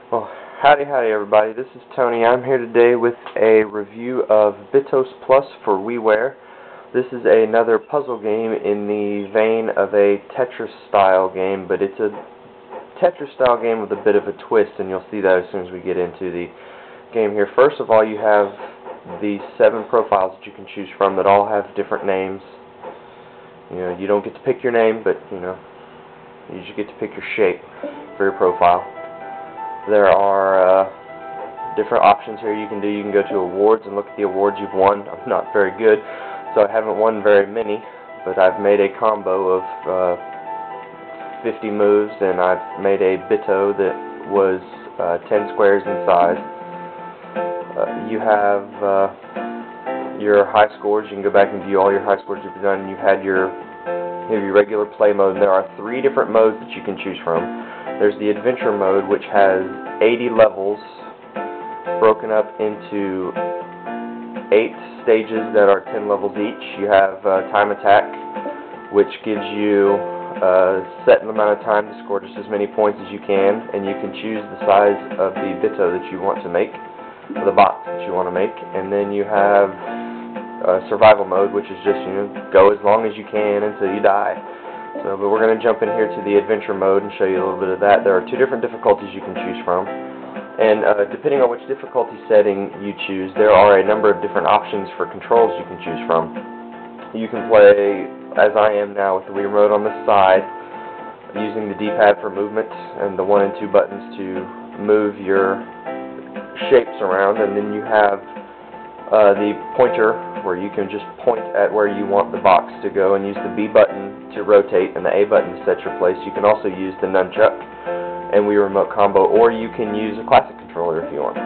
Well, howdy everybody, this is Tony. I'm here today with a review of Bittos Plus for WiiWare. This is another puzzle game in the vein of a Tetris style game, but it's a Tetris style game with a bit of a twist, and you'll see that as soon as we get into the game here. First of all, you have the 7 profiles that you can choose from that all have different names. You know, you don't get to pick your name, but you just get to pick your shape for your profile. There are different options here you can do. You can go to awards and look at the awards you've won. I'm not very good, so I haven't won very many, but I've made a combo of 50 moves, and I've made a bitto that was 10 squares in size. You have your high scores. You can go back and view all your high scores you've done. You have your regular play mode, and there are 3 different modes that you can choose from. There's the adventure mode, which has 80 levels broken up into 8 stages that are 10 levels each. You have time attack, which gives you a set amount of time to score just as many points as you can, and you can choose the size of the bitto that you want to make, or the box that you want to make. And then you have survival mode, which is just, go as long as you can until you die. But we're going to jump in here to the adventure mode and show you a little bit of that. There are 2 different difficulties you can choose from, and depending on which difficulty setting you choose, there are a number of different options for controls you can choose from. You can play, as I am now, with the Wii remote on the side, using the D-pad for movement and the 1 and 2 buttons to move your shapes around, and then you have the pointer, where you can just point at where you want the box to go, and use the B button to rotate and the A button to set your place. You can also use the nunchuck and Wii remote combo, or you can use a classic controller if you want.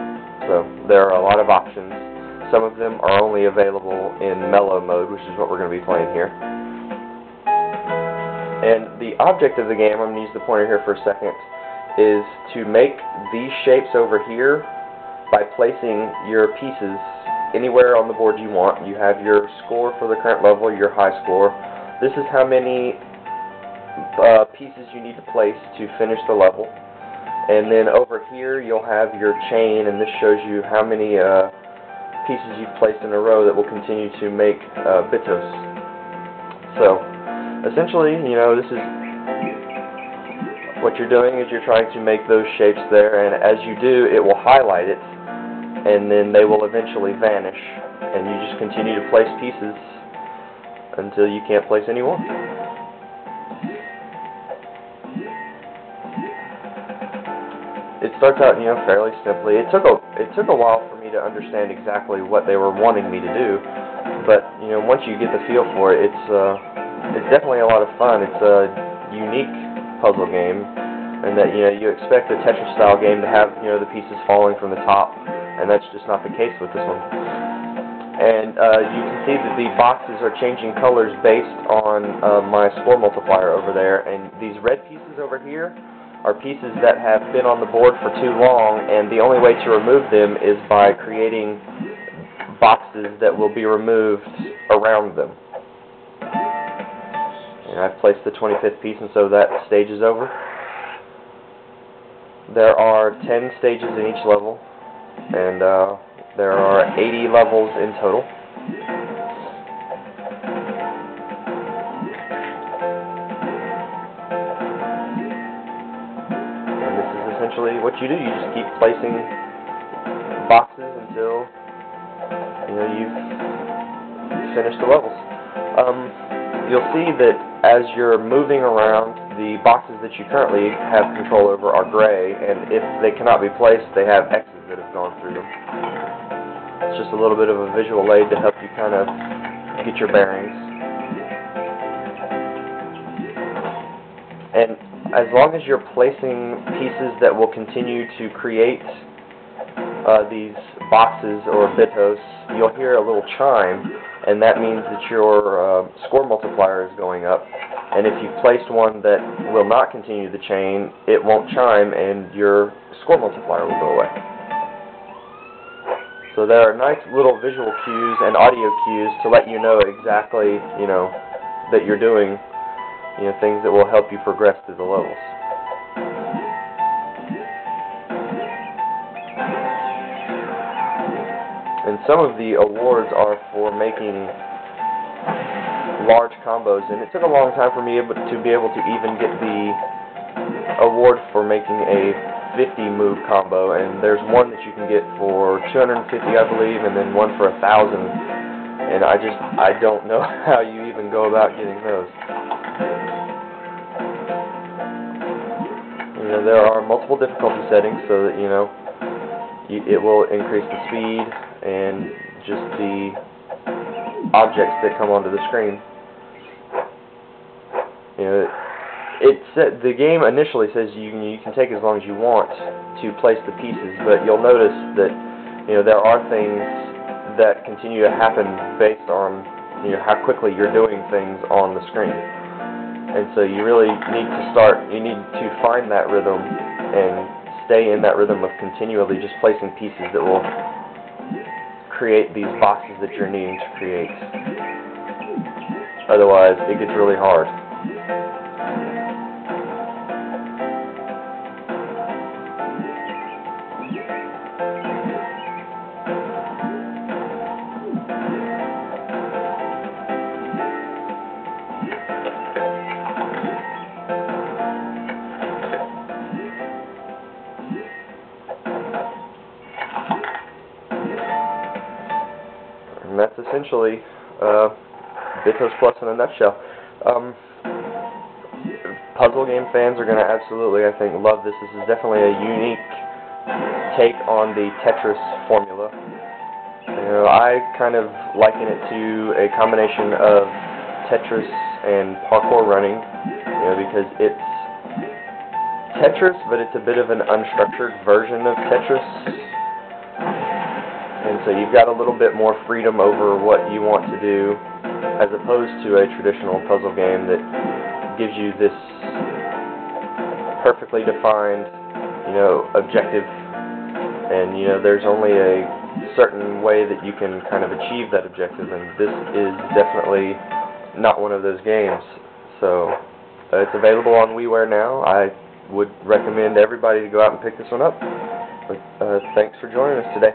So there are a lot of options. Some of them are only available in mellow mode, which is what we're going to be playing here. And the object of the game, I'm going to use the pointer here for a second, is to make these shapes over here by placing your pieces anywhere on the board you want. You have your score for the current level, your high score. This is how many pieces you need to place to finish the level. And then over here you'll have your chain, and this shows you how many pieces you've placed in a row that will continue to make bittos. So essentially, this is what you're doing, is you're trying to make those shapes there, and as you do, it will highlight it, and then they will eventually vanish, and you just continue to place pieces until you can't place any more. It starts out, fairly simply. It took a while for me to understand exactly what they were wanting me to do, but once you get the feel for it, it's definitely a lot of fun. It's a unique puzzle game, and that you expect a Tetris style game to have the pieces falling from the top. And that's just not the case with this one. And you can see that the boxes are changing colors based on my score multiplier over there. And these red pieces over here are pieces that have been on the board for too long, and the only way to remove them is by creating boxes that will be removed around them. And I've placed the 25th piece, and so that stage is over. There are 10 stages in each level, and there are 80 levels in total. And this is essentially what you do. You just keep placing boxes until you've finished the levels. You'll see that as you're moving around, the boxes that you currently have control over are gray, and if they cannot be placed, they have X's that have gone through them. It's just a little bit of a visual aid to help you kind of get your bearings. And as long as you're placing pieces that will continue to create these boxes or bittos, you'll hear a little chime, and that means that your score multiplier is going up. And if you've placed one that will not continue the chain, it won't chime, and your score multiplier will go away. So there are nice little visual cues and audio cues to let you know exactly, that you're doing, things that will help you progress through the levels. and some of the awards are for making large combos, and it took a long time for me to be able to even get the award for making a 50 move combo, and there's one that you can get for 250, I believe, and then one for 1,000, and I don't know how you even go about getting those. You know, there are multiple difficulty settings so that, you know, it will increase the speed and just the objects that come onto the screen. You know, the game initially says you can take as long as you want to place the pieces, but you'll notice that, you know, there are things that continue to happen based on, you know, how quickly you're doing things on the screen. And so you really need to find that rhythm and stay in that rhythm of continually just placing pieces that will create these boxes that you're needing to create. Otherwise, it gets really hard. And that's essentially bittos Plus in a nutshell. Puzzle game fans are going to absolutely, I think, love this. This is definitely a unique take on the Tetris formula. You know, I kind of liken it to a combination of Tetris and parkour running, you know, because it's Tetris, but it's a bit of an unstructured version of Tetris. And so you've got a little bit more freedom over what you want to do, as opposed to a traditional puzzle game that gives you this perfectly defined, you know, objective, and, you know, there's only a certain way that you can kind of achieve that objective, and this is definitely not one of those games. So it's available on WiiWare now. I would recommend everybody to go out and pick this one up. But, thanks for joining us today.